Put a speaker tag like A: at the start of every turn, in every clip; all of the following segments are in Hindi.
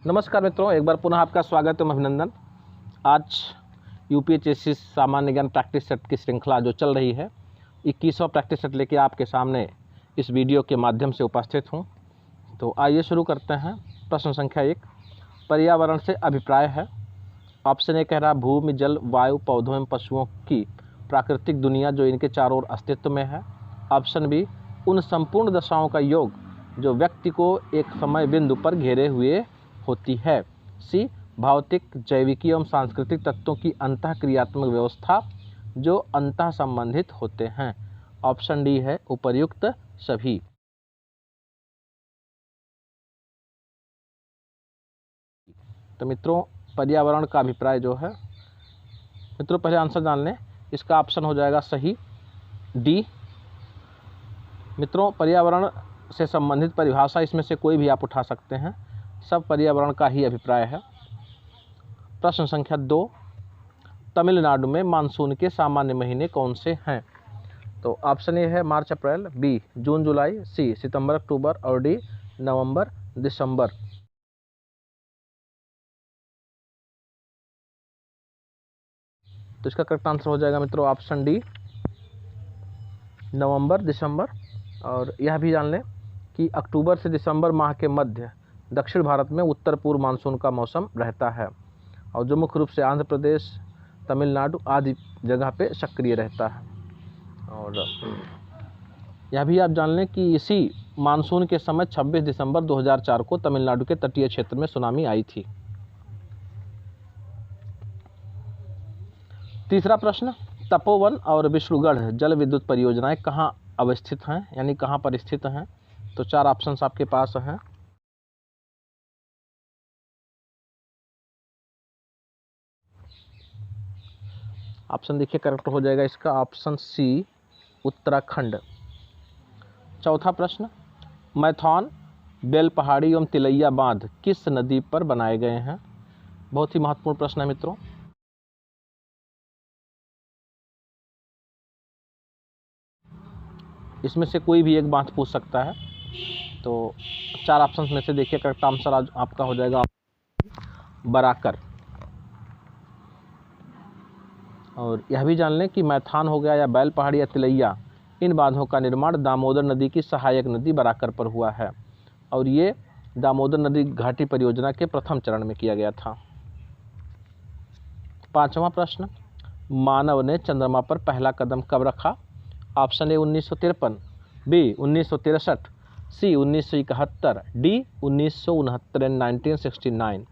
A: नमस्कार मित्रों, एक बार पुनः आपका स्वागत है, अभिनंदन। आज यूपीएचएससी सामान्य ज्ञान प्रैक्टिस सेट की श्रृंखला जो चल रही है, 21वां प्रैक्टिस सेट लेके आपके सामने इस वीडियो के माध्यम से उपस्थित हूं। तो आइए शुरू करते हैं। प्रश्न संख्या 1, पर्यावरण से अभिप्राय है। ऑप्शन ए कह रहा भूमि, जल, वायु, पौधों एवं पशुओं की प्राकृतिक दुनिया जो इनके चारों ओर अस्तित्व में है। ऑप्शन बी, उन संपूर्ण दशाओं का योग जो व्यक्ति को एक समय बिंदु पर घेरे हुए होती है। सी, भौतिक, जैविकी एवं सांस्कृतिक तत्वों की अंतःक्रियात्मक व्यवस्था जो अंतः संबंधित होते हैं। ऑप्शन डी है उपर्युक्त सभी। तो मित्रों, पर्यावरण का अभिप्राय जो है, मित्रों पहले आंसर जान लें। इसका ऑप्शन हो जाएगा सही डी। मित्रों, पर्यावरण से संबंधित परिभाषा इसमें से कोई भी आप उठा सकते हैं, सब पर्यावरण का ही अभिप्राय है। प्रश्न संख्या 2, तमिलनाडु में मानसून के सामान्य महीने कौन से हैं? तो ऑप्शन ए है मार्च अप्रैल, बी जून जुलाई, सी सितंबर अक्टूबर और डी नवंबर दिसंबर। तो इसका करेक्ट आंसर हो जाएगा मित्रों ऑप्शन डी, नवंबर दिसंबर। और यह भी जान लें कि अक्टूबर से दिसंबर माह के मध्य दक्षिण भारत में उत्तर पूर्व मानसून का मौसम रहता है और जो मुख्य रूप से आंध्र प्रदेश, तमिलनाडु आदि जगह पे सक्रिय रहता है। और यह भी आप जान लें कि इसी मानसून के समय 26 दिसंबर 2004 को तमिलनाडु के तटीय क्षेत्र में सुनामी आई थी। तीसरा प्रश्न, तपोवन और विष्णुगढ़ जल विद्युत परियोजनाएं कहाँ अवस्थित हैं, यानी कहाँ पर स्थित हैं? तो 4 ऑप्शंस आपके पास हैं। ऑप्शन देखिए, करेक्ट हो जाएगा इसका ऑप्शन सी, उत्तराखंड। चौथा प्रश्न, मैथॉन, बेल पहाड़ी एवं तिलैया बांध किस नदी पर बनाए गए हैं? बहुत ही महत्वपूर्ण प्रश्न है मित्रों। इसमें से कोई भी एक बांध पूछ सकता है। तो 4 ऑप्शंस में से देखिए, करेक्ट आंसर आज आपका हो जाएगा बराकर। और यह भी जान लें कि मैथान हो गया या बैल पहाड़ी या तिलैया, इन बांधों का निर्माण दामोदर नदी की सहायक नदी बराकर पर हुआ है और ये दामोदर नदी घाटी परियोजना के प्रथम चरण में किया गया था। 5वां प्रश्न, मानव ने चंद्रमा पर पहला कदम कब रखा? Option A 1953, B 1963, C 1971, D 1969 1969।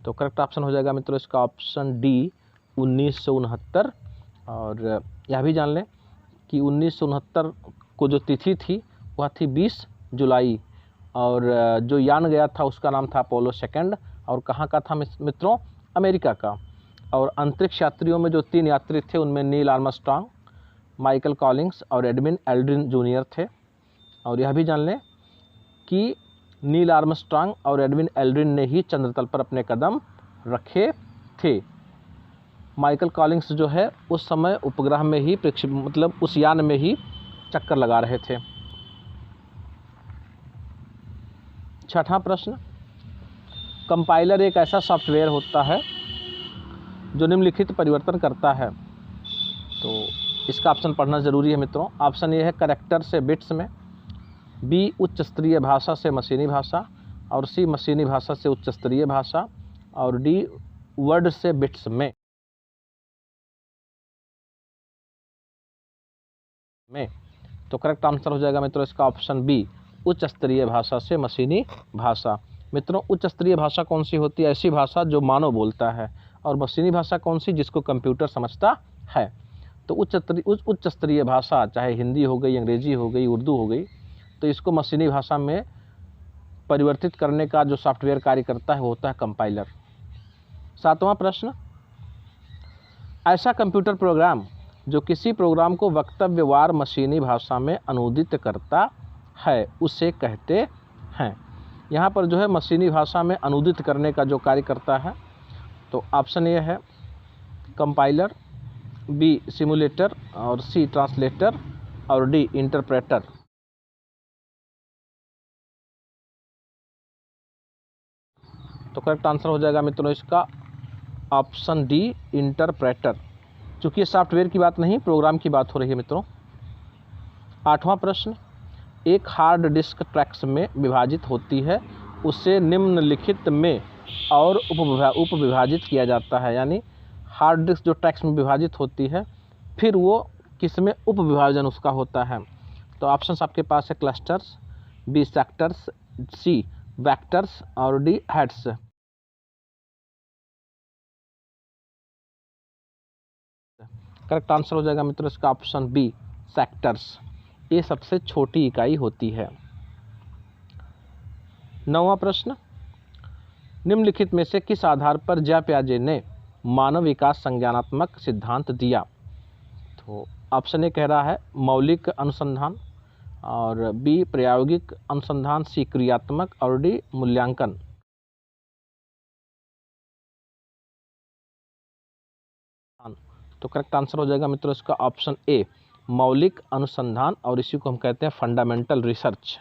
A: तो करेक्ट ऑप्शन हो जाएगा मित्रों इसका ऑप्शन डी 1969। और यह भी जान लें कि 1969 को जो तिथि थी वह थी 20 जुलाई और जो यान गया था उसका नाम था अपोलो 2 और कहाँ का था मित्रों? अमेरिका का। और अंतरिक्ष यात्रियों में जो 3 यात्री थे उनमें नील आर्मस्ट्रांग, माइकल कॉलिंग्स और एडविन एल्ड्रिन जूनियर थे। और यह भी जान लें कि नील आर्मस्ट्रांग और एडविन एल्ड्रिन ने ही चंद्रतल पर अपने कदम रखे थे। माइकल कॉलिंग्स जो है उस समय उपग्रह में ही मतलब उस यान में ही चक्कर लगा रहे थे। 6वां प्रश्न, कंपाइलर एक ऐसा सॉफ्टवेयर होता है जो निम्नलिखित परिवर्तन करता है। तो इसका ऑप्शन पढ़ना जरूरी है मित्रों। ऑप्शन ए है कैरेक्टर से बिट्स में, बी उच्च स्तरीय भाषा से मशीनी भाषा और सी मशीनी भाषा से उच्च स्तरीय भाषा और डी वर्ड से बिट्स में। तो करेक्ट आंसर हो जाएगा मित्रों इसका ऑप्शन बी, उच्च स्तरीय भाषा से मशीनी भाषा। मित्रों, उच्च स्तरीय भाषा कौन सी होती है? ऐसी भाषा जो मानव बोलता है। और मशीनी भाषा कौन सी? जिसको कंप्यूटर समझता है। तो उच्च स्तरीय भाषा चाहे हिंदी हो गई, अंग्रेजी हो गई, उर्दू हो गई, तो इसको मशीनी भाषा में परिवर्तित करने का जो सॉफ्टवेयर कार्य करता है वो होता है कंपाइलर। 7वां प्रश्न, ऐसा कंप्यूटर प्रोग्राम जो किसी प्रोग्राम को वक्तव्यवार मशीनी भाषा में अनुदित करता है उसे कहते हैं। यहाँ पर जो है मशीनी भाषा में अनुदित करने का जो कार्य करता है, तो ऑप्शन ए है कंपाइलर, बी सिमुलेटर और सी ट्रांसलेटर और डी इंटरप्रेटर। तो करेक्ट आंसर हो जाएगा मित्रों इसका ऑप्शन डी, इंटरप्रेटर। चूंकि ये सॉफ्टवेयर की बात नहीं, प्रोग्राम की बात हो रही है मित्रों। 8वां प्रश्न, एक हार्ड डिस्क ट्रैक्स में विभाजित होती है, उसे निम्नलिखित में और उप विभाजित किया जाता है। यानी हार्ड डिस्क जो ट्रैक्स में विभाजित होती है, फिर वो किस में उप विभाजन उसका होता है। तो ऑप्शंस आपके पास है क्लस्टर्स, बी सेक्टर्स, सी वेक्टर्स और डी हेड्स। करेक्ट आंसर हो जाएगा मित्रों इसका ऑप्शन बी, सेक्टर्स। ये सबसे छोटी इकाई होती है। 9वां प्रश्न, निम्नलिखित में से किस आधार पर ज्या प्याजे ने मानव विकास संज्ञानात्मक सिद्धांत दिया। तो ऑप्शन ए कह रहा है मौलिक अनुसंधान, और बी प्रायोगिक अनुसंधान, सी क्रियात्मक और डी मूल्यांकन। तो करेक्ट आंसर हो जाएगा मित्रों इसका ऑप्शन ए, मौलिक अनुसंधान, और इसी को हम कहते हैं फंडामेंटल रिसर्च।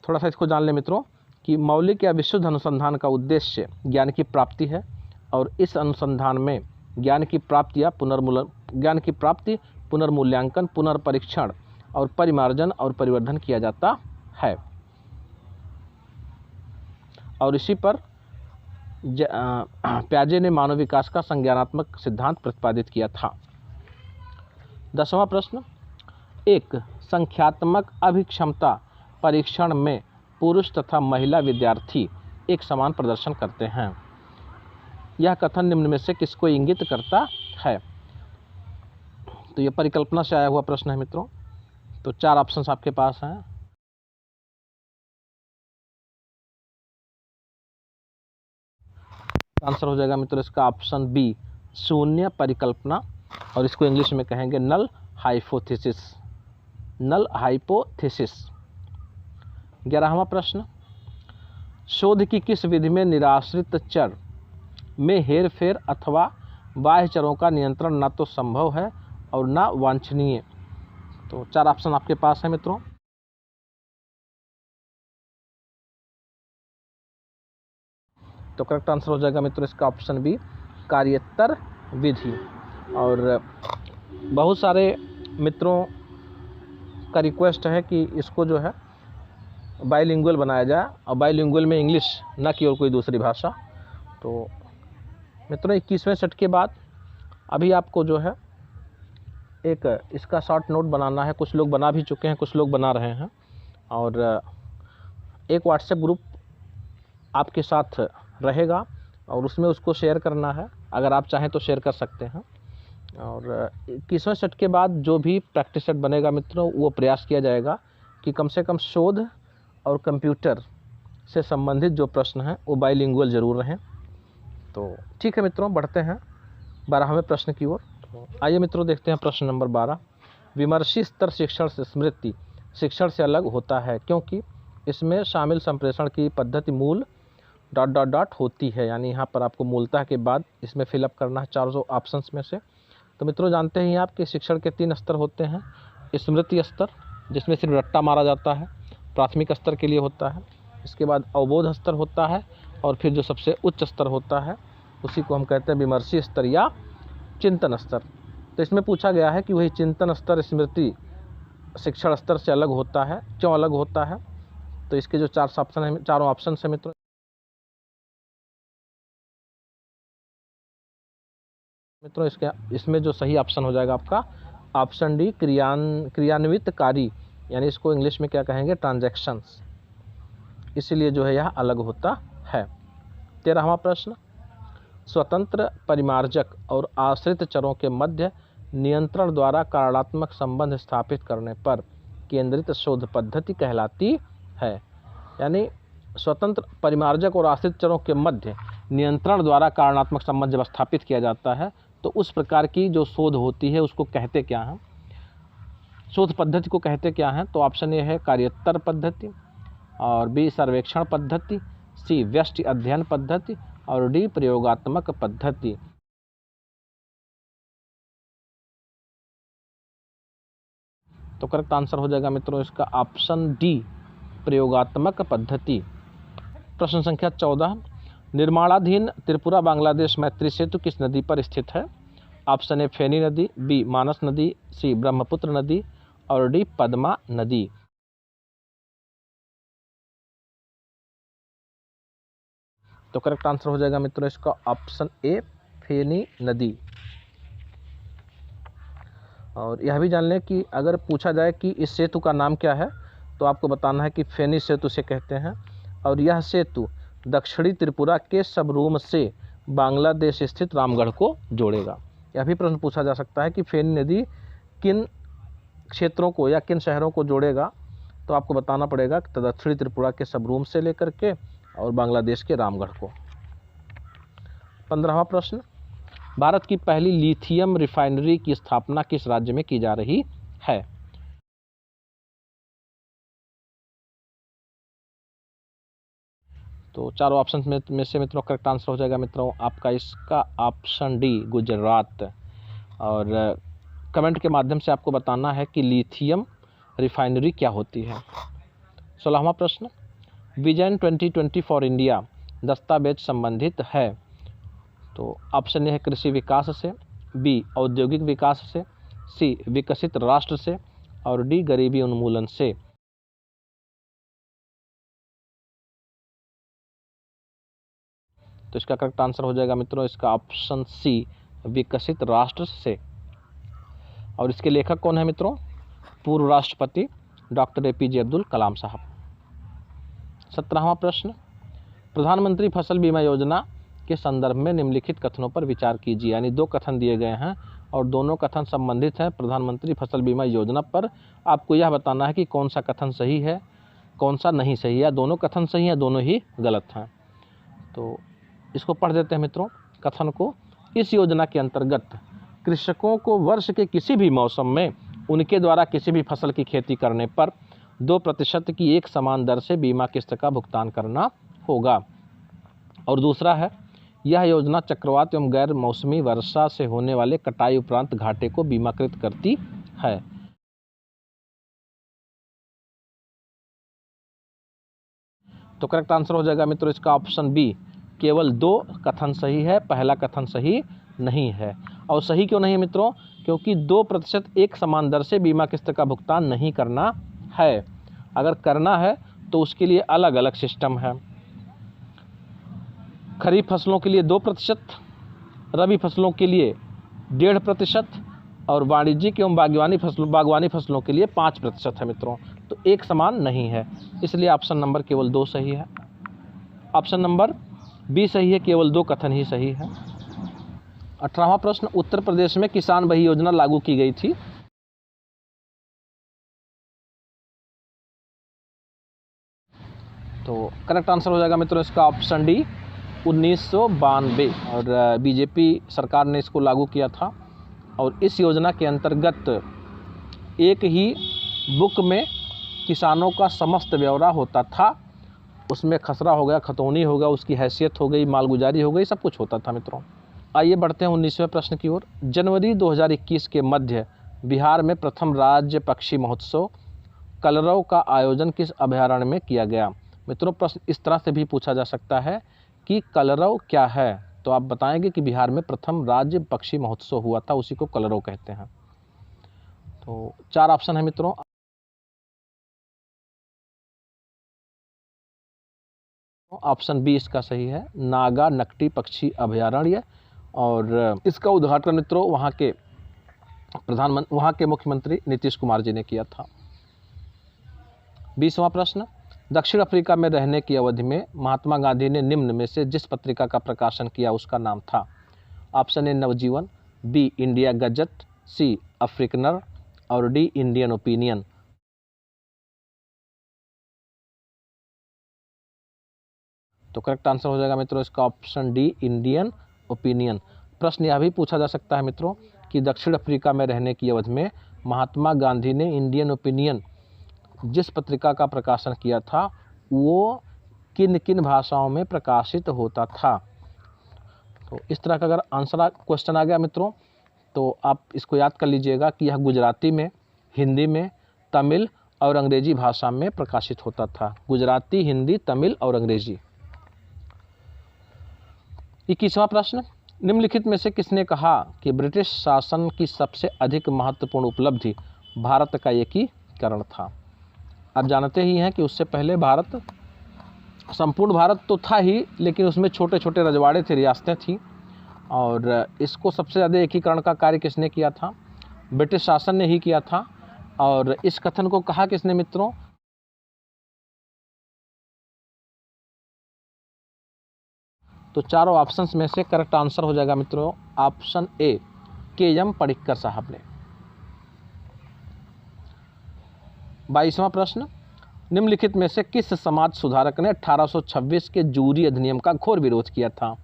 A: थोड़ा सा इसको जान लें मित्रों कि मौलिक या विशुद्ध अनुसंधान का उद्देश्य ज्ञान की प्राप्ति है, और इस अनुसंधान में ज्ञान की प्राप्ति, पुनर्मूल्यांकन, पुनर्परीक्षण और परिमार्जन और परिवर्धन किया जाता है। और इसी पर प्याजे ने मानव विकास का संज्ञानात्मक सिद्धांत प्रतिपादित किया था। 10वां प्रश्न, एक संख्यात्मक अभिक्षमता परीक्षण में पुरुष तथा महिला विद्यार्थी एक समान प्रदर्शन करते हैं। यह कथन निम्न में से किसको इंगित करता है। तो यह परिकल्पना से आया हुआ प्रश्न है मित्रों। तो 4 ऑप्शंस आपके पास हैं। आंसर हो जाएगा मित्रों इसका ऑप्शन बी, शून्य परिकल्पना, और इसको इंग्लिश में कहेंगे नल हाइपोथेसिस। 11वां प्रश्न, शोध की किस विधि में निराश्रित चर में हेरफेर अथवा बाह्य चरों का नियंत्रण ना तो संभव है और ना वांछनीय। तो 4 ऑप्शन आपके पास है मित्रों। तो करेक्ट आंसर हो जाएगा मित्रों इसका ऑप्शन बी, कार्यत्तर विधि। और बहुत सारे मित्रों का रिक्वेस्ट है कि इसको जो है बाइलिंगुअल बनाया जाए, और बाइलिंगुअल में इंग्लिश ना कि और कोई दूसरी भाषा। तो मित्रों 21वें सेट के बाद अभी आपको जो है एक इसका शॉर्ट नोट बनाना है। कुछ लोग बना भी चुके हैं, कुछ लोग बना रहे हैं, और एक व्हाट्सएप ग्रुप आपके साथ रहेगा और उसमें उसको शेयर करना है। अगर आप चाहें तो शेयर कर सकते हैं। और 21वें सेट के बाद जो भी प्रैक्टिस सेट बनेगा मित्रों, वो प्रयास किया जाएगा कि कम से कम शोध और कंप्यूटर से संबंधित जो प्रश्न हैं वो बाइलिंगुअल ज़रूर रहें। तो ठीक है मित्रों, बढ़ते हैं 12वें प्रश्न की ओर। तो आइए मित्रों देखते हैं प्रश्न नंबर 12। विमर्शी स्तर शिक्षण से स्मृति शिक्षण से अलग होता है क्योंकि इसमें शामिल संप्रेषण की पद्धति मूल ... होती है। यानी यहाँ पर आपको मूलतः के बाद इसमें फिलअप करना है 400 ऑप्शंस में से। तो मित्रों जानते हैं आप कि शिक्षण के 3 स्तर होते हैं। स्मृति स्तर, जिसमें सिर्फ रट्टा मारा जाता है, प्राथमिक स्तर के लिए होता है। इसके बाद अवबोध स्तर होता है, और फिर जो सबसे उच्च स्तर होता है उसी को हम कहते हैं विमर्शी स्तर या चिंतन स्तर। तो इसमें पूछा गया है कि वही चिंतन स्तर स्मृति शिक्षण स्तर से अलग होता है, क्यों अलग होता है। तो इसके जो 4 ऑप्शन है, चारों ऑप्शन है मित्रों इसमें जो सही ऑप्शन हो जाएगा आपका ऑप्शन डी, क्रियान्वितकारी, यानी इसको इंग्लिश में क्या कहेंगे, ट्रांजैक्शंस। इसीलिए जो है यह अलग होता है। 13वां प्रश्न, स्वतंत्र परिमार्जक और आश्रित चरों के मध्य नियंत्रण द्वारा कारणात्मक संबंध स्थापित करने पर केंद्रित शोध पद्धति कहलाती है। यानी स्वतंत्र परिमार्जक और आश्रित चरों के मध्य नियंत्रण द्वारा कारणात्मक संबंध जब स्थापित किया जाता है तो उस प्रकार की जो शोध होती है उसको कहते क्या हैं, शोध पद्धति को कहते क्या हैं। तो ऑप्शन ए है कार्यत्तर पद्धति, और बी सर्वेक्षण पद्धति, सी व्यष्टि अध्ययन पद्धति, और डी प्रयोगात्मक पद्धति। तो करेक्ट आंसर हो जाएगा मित्रों इसका ऑप्शन डी, प्रयोगात्मक पद्धति। प्रश्न संख्या 14, निर्माणाधीन त्रिपुरा बांग्लादेश मैत्री सेतु किस नदी पर स्थित है? ऑप्शन ए फेनी नदी, बी मानस नदी, सी ब्रह्मपुत्र नदी और डी पद्मा नदी। तो करेक्ट आंसर हो जाएगा मित्रों इसका ऑप्शन ए फेनी नदी। और यह भी जान लें कि अगर पूछा जाए कि इस सेतु का नाम क्या है तो आपको बताना है कि फेनी सेतु से कहते हैं। और यह सेतु दक्षिणी त्रिपुरा के सबरूम से बांग्लादेश स्थित रामगढ़ को जोड़ेगा। यह भी प्रश्न पूछा जा सकता है कि फेनी नदी किन क्षेत्रों को या किन शहरों को जोड़ेगा, तो आपको बताना पड़ेगा कि दक्षिणी त्रिपुरा के सबरूम से लेकर के और बांग्लादेश के रामगढ़ को। 15वां प्रश्न, भारत की पहली लिथियम रिफाइनरी की स्थापना किस राज्य में की जा रही है? तो चारों ऑप्शन में से मित्रों करेक्ट आंसर हो जाएगा मित्रों आपका इसका ऑप्शन डी गुजरात। और कमेंट के माध्यम से आपको बताना है कि लिथियम रिफाइनरी क्या होती है। 16वां प्रश्न, विजन 2020 फॉर इंडिया दस्तावेज संबंधित है। तो ऑप्शन ए है कृषि विकास से, बी औद्योगिक विकास से, सी विकसित राष्ट्र से और डी गरीबी उन्मूलन से। तो इसका करेक्ट आंसर हो जाएगा मित्रों इसका ऑप्शन सी विकसित राष्ट्र से। और इसके लेखक कौन है मित्रों? पूर्व राष्ट्रपति डॉक्टर APJ अब्दुल कलाम साहब। 17वां प्रश्न, प्रधानमंत्री फसल बीमा योजना के संदर्भ में निम्नलिखित कथनों पर विचार कीजिए। यानी दो कथन दिए गए हैं और दोनों कथन संबंधित हैं प्रधानमंत्री फसल बीमा योजना पर। आपको यह बताना है कि कौन सा कथन सही है, कौन सा नहीं सही है, दोनों कथन सही हैं, दोनों ही गलत हैं। तो इसको पढ़ देते हैं मित्रों कथन को। इस योजना के अंतर्गत कृषकों को वर्ष के किसी भी मौसम में उनके द्वारा किसी भी फसल की खेती करने पर 2% की एक समान दर से बीमा किस्त का भुगतान करना होगा। और दूसरा है, यह योजना चक्रवात एवं गैर मौसमी वर्षा से होने वाले कटाई उपरांत घाटे को बीमाकृत करती है। तो करेक्ट आंसर हो जाएगा मित्रों इसका ऑप्शन बी, केवल दो कथन सही है, पहला कथन सही नहीं है। और सही क्यों नहीं है मित्रों? क्योंकि 2% एक समान दर से बीमा किस्त का भुगतान नहीं करना है। अगर करना है तो उसके लिए अलग अलग सिस्टम है। खरीफ फसलों के लिए 2%, रबी फसलों के लिए 1.5% और वाणिज्यिक एवं बागवानी फसलों के लिए 5% है मित्रों। तो एक समान नहीं है, इसलिए ऑप्शन नंबर केवल 2 सही है। ऑप्शन नंबर बी सही है, केवल 2 कथन ही सही है। 18वां प्रश्न, उत्तर प्रदेश में किसान बही योजना लागू की गई थी। तो करेक्ट आंसर हो जाएगा मित्रों इसका ऑप्शन डी 1992। और बीजेपी सरकार ने इसको लागू किया था। और इस योजना के अंतर्गत एक ही बुक में किसानों का समस्त ब्यौरा होता था। उसमें खसरा हो गया, खतौनी हो गया, उसकी हैसियत हो गई, मालगुजारी हो गई, सब कुछ होता था मित्रों। आइए बढ़ते हैं 19वें प्रश्न की ओर। जनवरी 2021 के मध्य बिहार में प्रथम राज्य पक्षी महोत्सव कलरव का आयोजन किस अभयारण्य में किया गया? मित्रों प्रश्न इस तरह से भी पूछा जा सकता है कि कलरव क्या है, तो आप बताएंगे कि बिहार में प्रथम राज्य पक्षी महोत्सव हुआ था, उसी को कलरव कहते हैं। तो 4 ऑप्शन है मित्रों। ऑप्शन बी इसका सही है, नागा नकटी पक्षी अभयारण्य। और इसका उद्घाटन मित्रों वहाँ के मुख्यमंत्री नीतीश कुमार जी ने किया था। 20वां प्रश्न, दक्षिण अफ्रीका में रहने की अवधि में महात्मा गांधी ने निम्न में से जिस पत्रिका का प्रकाशन किया उसका नाम था? Option A Navjivan, B India Gazette, C Afrikaner और डी इंडियन ओपिनियन। तो करेक्ट आंसर हो जाएगा मित्रों इसका ऑप्शन डी इंडियन ओपिनियन। प्रश्न यह भी पूछा जा सकता है मित्रों कि दक्षिण अफ्रीका में रहने की अवधि में महात्मा गांधी ने इंडियन ओपिनियन जिस पत्रिका का प्रकाशन किया था वो किन किन भाषाओं में प्रकाशित होता था? तो इस तरह का अगर आंसर क्वेश्चन आ गया मित्रों तो आप इसको याद कर लीजिएगा कि यह गुजराती में, हिंदी में, तमिल और अंग्रेजी भाषा में प्रकाशित होता था। गुजराती, हिंदी, तमिल और अंग्रेजी। 21वां प्रश्न, निम्नलिखित में से किसने कहा कि ब्रिटिश शासन की सबसे अधिक महत्वपूर्ण उपलब्धि भारत का एकीकरण था? आप जानते ही हैं कि उससे पहले भारत, संपूर्ण भारत तो था ही, लेकिन उसमें छोटे छोटे रजवाड़े थे, रियासतें थीं, और इसको सबसे ज़्यादा एकीकरण का कार्य किसने किया था? ब्रिटिश शासन ने ही किया था। और इस कथन को कहा किसने मित्रों? तो चारों ऑप्शंस में से करेक्ट आंसर हो जाएगा मित्रों ऑप्शन ए, के.एम. पडिक्कर साहब ने। 22वां प्रश्न, निम्नलिखित में से किस समाज सुधारक ने 1826 के जूरी अधिनियम का घोर विरोध किया था?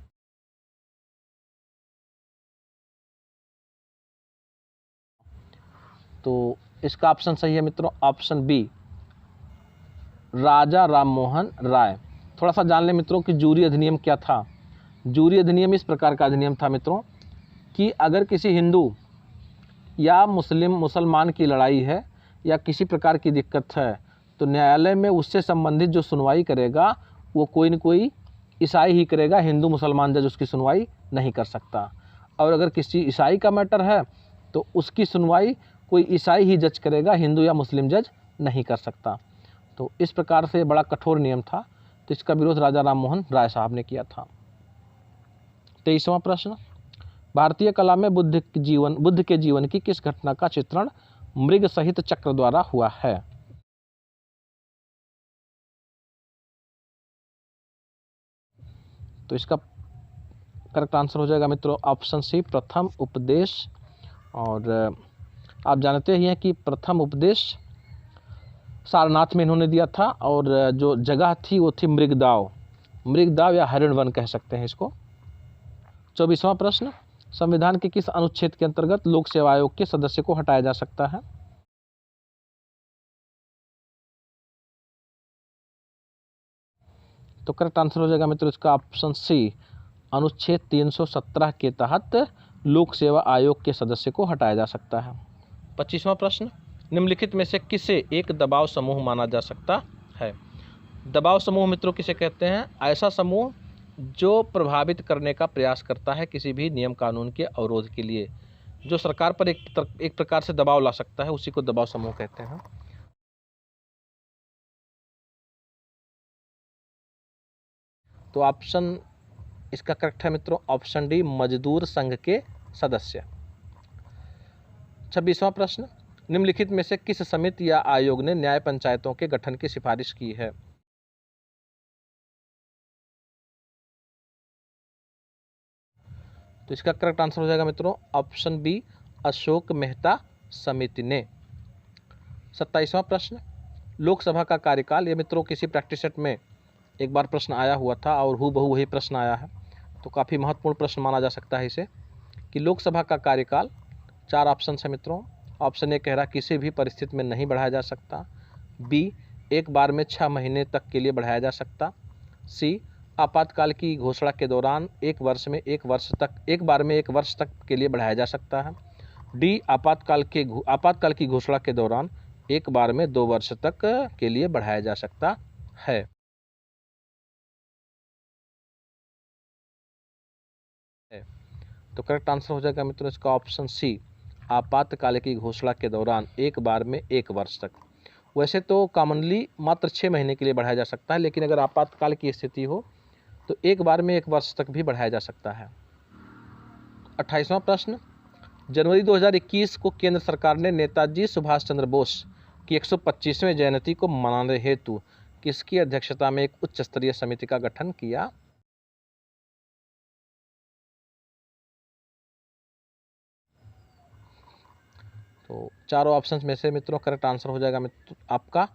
A: तो इसका ऑप्शन सही है मित्रों ऑप्शन बी, राजा राममोहन राय। थोड़ा सा जान लें मित्रों कि जूरी अधिनियम क्या था। जूरी अधिनियम इस प्रकार का अधिनियम था मित्रों कि अगर किसी हिंदू या मुसलमान की लड़ाई है या किसी प्रकार की दिक्कत है, तो न्यायालय में उससे संबंधित जो सुनवाई करेगा वो कोई न कोई ईसाई ही करेगा। हिंदू मुसलमान जज उसकी सुनवाई नहीं कर सकता। और अगर किसी ईसाई का मैटर है तो उसकी सुनवाई कोई ईसाई ही जज करेगा, हिंदू या मुस्लिम जज नहीं कर सकता। तो इस प्रकार से बड़ा कठोर नियम था। तो इसका विरोध राजा राममोहन राय साहब ने किया था। 23वां प्रश्न, भारतीय कला में बुद्ध के जीवन की किस घटना का चित्रण मृग सहित चक्र द्वारा हुआ है? तो इसका करेक्ट आंसर हो जाएगा मित्रों ऑप्शन सी, प्रथम उपदेश। और आप जानते ही हैं कि प्रथम उपदेश सारनाथ में इन्होंने दिया था, और जो जगह थी वो थी मृगदाव या हरिण वन कह सकते हैं इसको। 24वां प्रश्न, संविधान के किस अनुच्छेद के अंतर्गत लोक सेवा आयोग के सदस्य को हटाया जा सकता है? तो करेक्ट आंसर हो जाएगा मित्रों इसका ऑप्शन सी, अनुच्छेद 317 के तहत लोक सेवा आयोग के सदस्य को हटाया जा सकता है। 25वां प्रश्न, निम्नलिखित में से किसे एक दबाव समूह माना जा सकता है? दबाव समूह मित्रों किसे कहते हैं? ऐसा समूह जो प्रभावित करने का प्रयास करता है किसी भी नियम कानून के अवरोध के लिए, जो सरकार पर एक प्रकार से दबाव ला सकता है, उसी को दबाव समूह कहते हैं। तो ऑप्शन इसका करेक्ट है मित्रों ऑप्शन डी, मजदूर संघ के सदस्य। 26वां प्रश्न, निम्नलिखित में से किस समिति या आयोग ने न्याय पंचायतों के गठन की सिफारिश की है? तो इसका करेक्ट आंसर हो जाएगा मित्रों ऑप्शन बी, अशोक मेहता समिति ने। 27वां प्रश्न, लोकसभा का कार्यकाल। ये मित्रों किसी प्रैक्टिस सेट में एक बार प्रश्न आया हुआ था और हूबहू वही प्रश्न आया है, तो काफ़ी महत्वपूर्ण प्रश्न माना जा सकता है इसे, कि लोकसभा का कार्यकाल। 4 ऑप्शन है मित्रों। ऑप्शन ए कह रहा किसी भी परिस्थिति में नहीं बढ़ाया जा सकता। बी, एक बार में 6 महीने तक के लिए बढ़ाया जा सकता। सी, आपातकाल की घोषणा के दौरान एक बार में एक वर्ष तक के लिए बढ़ाया जा सकता है। डी, आपातकाल की घोषणा के दौरान एक बार में 2 वर्ष तक के लिए बढ़ाया जा सकता है। तो करेक्ट आंसर हो जाएगा मित्रों इसका ऑप्शन सी, आपातकाल की घोषणा के दौरान एक बार में 1 वर्ष तक। वैसे तो कॉमनली मात्र 6 महीने के लिए बढ़ाया जा सकता है, लेकिन अगर आपातकाल की स्थिति हो तो एक बार में 1 वर्ष तक भी बढ़ाया जा सकता है। 28वां प्रश्न, जनवरी 2021 को केंद्र सरकार ने नेताजी सुभाष चंद्र बोस की 125वें जयंती को मनाने हेतु किसकी अध्यक्षता में एक उच्च स्तरीय समिति का गठन किया? तो चारों ऑप्शंस में से मित्रों करेक्ट आंसर हो जाएगा आपका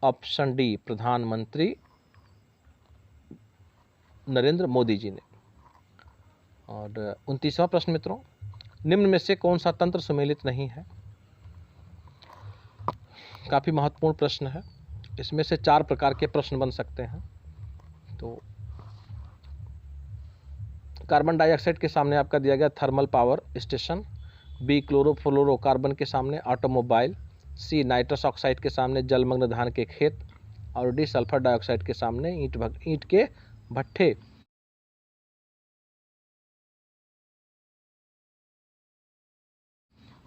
A: ऑप्शन डी, प्रधानमंत्री नरेंद्र मोदी जी ने। और 29वां प्रश्न मित्रों, निम्न में से कौन सा तंत्र सुमेलित नहीं है? काफ़ी महत्वपूर्ण प्रश्न है। इसमें से 4 प्रकार के प्रश्न बन सकते हैं। तो कार्बन डाइऑक्साइड के सामने आपका दिया गया thermal power station. B, chlorofluorocarbon के सामने ऑटोमोबाइल। सी नाइट्रस ऑक्साइड के सामने जलमग्न धान के खेत, और डी सल्फर डाइऑक्साइड के सामने ईंट के भट्ठे।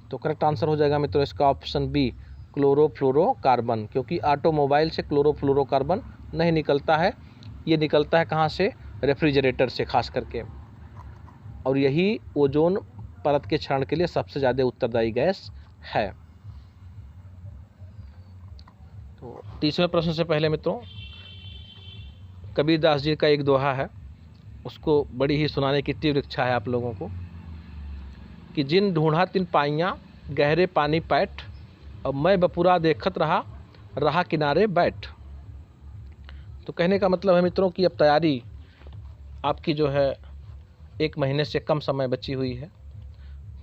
A: तो करेक्ट आंसर हो जाएगा मित्रों इसका ऑप्शन बी क्लोरोफ्लोरोकार्बन, क्योंकि ऑटोमोबाइल से क्लोरोफ्लोरोकार्बन नहीं निकलता है, ये निकलता है कहाँ से, रेफ्रिजरेटर से खास करके, और यही ओजोन परत के क्षरण के लिए सबसे ज़्यादा उत्तरदायी गैस है। तो 30वें प्रश्न से पहले मित्रों, कबीरदास जी का एक दोहा है, उसको बड़ी ही सुनाने की तीव्र इच्छा है आप लोगों को, कि जिन ढूंढा तिन पाइयाँ गहरे पानी पैठ, अब मैं बपुरा देखत रहा किनारे बैठ। तो कहने का मतलब है मित्रों कि अब तैयारी आपकी जो है 1 महीने से कम समय बची हुई है,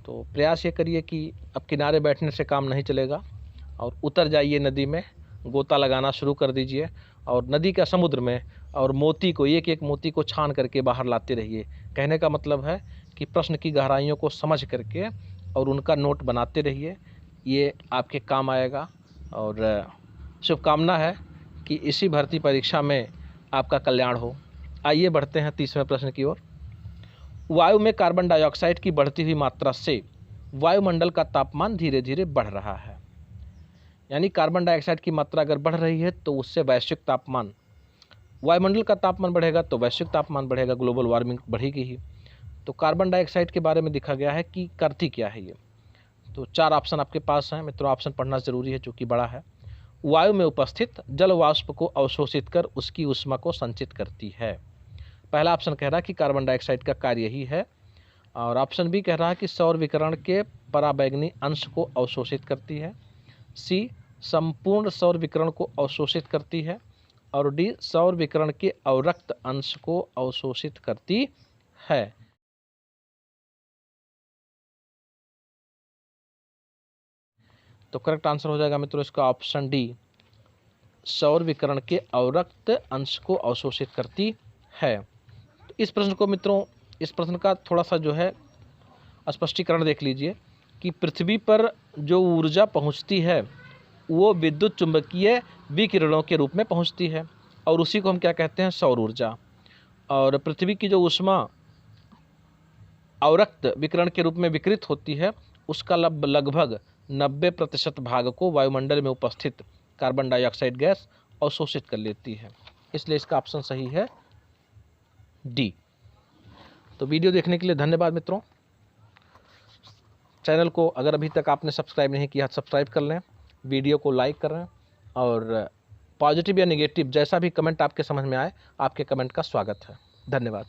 A: तो प्रयास ये करिए कि अब किनारे बैठने से काम नहीं चलेगा, और उतर जाइए नदी में, गोता लगाना शुरू कर दीजिए, और नदी का समुद्र में, और मोती को एक एक मोती को छान करके बाहर लाते रहिए। कहने का मतलब है कि प्रश्न की गहराइयों को समझ करके और उनका नोट बनाते रहिए, ये आपके काम आएगा। और शुभकामना है कि इसी भर्ती परीक्षा में आपका कल्याण हो। आइए बढ़ते हैं 30वें प्रश्न की ओर। वायु में कार्बन डाइऑक्साइड की बढ़ती हुई मात्रा से वायुमंडल का तापमान धीरे धीरे बढ़ रहा है। यानी कार्बन डाइऑक्साइड की मात्रा अगर बढ़ रही है तो उससे वैश्विक तापमान, वायुमंडल का तापमान बढ़ेगा तो वैश्विक तापमान बढ़ेगा, ग्लोबल वार्मिंग बढ़ेगी ही। तो कार्बन डाइऑक्साइड के बारे में दिखा गया है कि करती क्या है ये। तो 4 ऑप्शन आपके पास हैं मित्रों, ऑप्शन पढ़ना जरूरी है चूँकि बड़ा है। वायु में उपस्थित जल वाष्प को अवशोषित कर उसकी ऊष्मा को संचित करती है। पहला ऑप्शन कह रहा है कि कार्बन डाइऑक्साइड का कार्य यही है, और ऑप्शन बी कह रहा है कि सौर विकिरण के पराबैंगनी अंश को अवशोषित करती है, सी संपूर्ण सौर विकिरण को अवशोषित करती है, और डी सौर विकिरण के अवरक्त अंश को अवशोषित करती है। तो करेक्ट आंसर हो जाएगा मित्रों इसका ऑप्शन डी, सौर विकिरण के अवरक्त अंश को अवशोषित करती है। तो इस प्रश्न को मित्रों, इस प्रश्न का थोड़ा सा जो है स्पष्टीकरण देख लीजिए कि पृथ्वी पर जो ऊर्जा पहुंचती है वो विद्युत चुंबकीय विकिरणों के रूप में पहुंचती है, और उसी को हम क्या कहते हैं, सौर ऊर्जा। और पृथ्वी की जो ऊष्मा अवरक्त विकिरण के रूप में विकिरित होती है उसका लगभग 90% भाग को वायुमंडल में उपस्थित कार्बन डाइऑक्साइड गैस अवशोषित कर लेती है। इसलिए इसका ऑप्शन सही है डी। तो वीडियो देखने के लिए धन्यवाद मित्रों। चैनल को अगर अभी तक आपने सब्सक्राइब नहीं किया सब्सक्राइब कर लें, वीडियो को लाइक करें, और पॉजिटिव या नेगेटिव जैसा भी कमेंट आपके समझ में आए आपके कमेंट का स्वागत है। धन्यवाद।